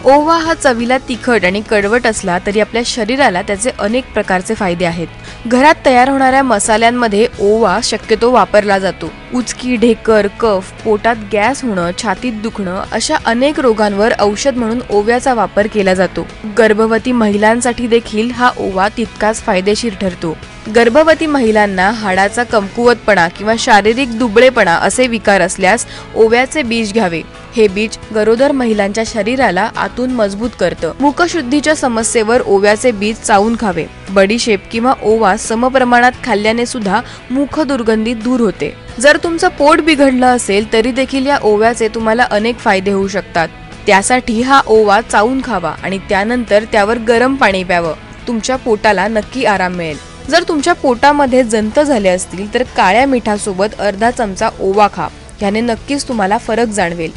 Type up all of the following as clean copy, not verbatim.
ओवा हा चवीला तिखट आणि कडवट असला तरी आपल्या शरीराला त्याचे अनेक प्रकारचे फायदे आहेत। घरात तयार होणाऱ्या मसाल्यांमध्ये ओवा शक्यतो वापरला जातो। उचकी, ढेकर, कफ, पोटात गॅस होणं, छातीत दुखणं अशा अनेक रोगांवर औषध म्हणून ओव्याचा वापर केला जातो। गर्भवती महिलांसाठी देखील हा ओवा तितकाच फायदेशीर ठरतो। गर्भवती महिलांना हाडाचा कमकुवतपणा किंवा शारीरिक दुबळेपणा असे विकार असल्यास ओव्याचे बीज घ्यावे। हे बीज गरोदर महिलांच्या शरीराला आतून मजबूत करतं। मुखशुद्धीच्या समस्येवर ओव्याचे बीज चावून खावे। बडीशेप किंवा ओवा समप्रमाणात खाल्ल्याने सुद्धा मुख दुर्गंधी दूर होते। जर तुमचं पोट बिघडलं असेल तरी देखील या ओव्याचे तुम्हाला अनेक फायदे होऊ शकतात। त्यासाठी हा ओवा चावून खावा आणि त्यानंतर त्यावर गरम पाणी प्यावं। तुमच्या पोटाला नक्की आराम मिळेल। जर तुमच्या पोटामध्ये जंत झाले असतील तर काळ्या मिठासोबत अर्धा चमचा ओवा खा। याने नक्कीच तुम्हाला फरक जाणवेल।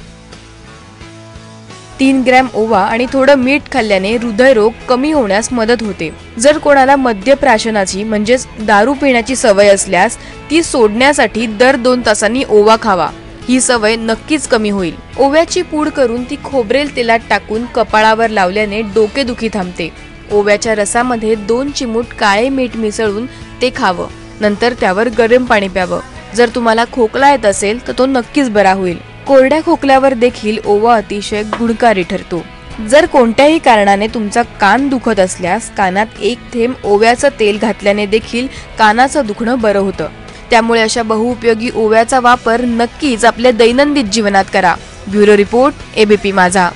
3 ग्रॅम ओवा आणि थोडं मीठ खाल्ल्याने हृदयरोग कमी होण्यास मदत होते। जर कोणाला मद्यप्राशनाची म्हणजेच दारू पिण्याची सवय असल्यास ती सोडण्यासाठी दर 2 तासांनी ओवा खावा। ही सवय नक्कीच कमी होईल। ओव्याची पूड करून ती खोबरेल तेलात टाकून कपाळावर लावल्याने डोकेदुखी थांबते। ओव्याच्या रसामध्ये 2 चिमूट काळे मीठ मिसळून ते खावं। नंतर त्यावर गरम पाणी प्यावं। जर तुम्हाला खोकला येत असेल तर तो नक्कीच बरा होईल। कोरड्या खोकल्यावर देखील ओवा अतिशय गुणकारी ठरतो। जर कोणत्याही कारणाने तुमचा कान दुखत असल्यास कानात 1 थेंब ओव्याचं तेल घातल्याने देखील कानाचं दुखणं बरं होतं। त्यामुळे अशा बहुउपयोगी ओव्याचा वापर नक्कीच आपल्या दैनंदिन जीवनात करा। ब्युरो रिपोर्ट, एबीपी माझा।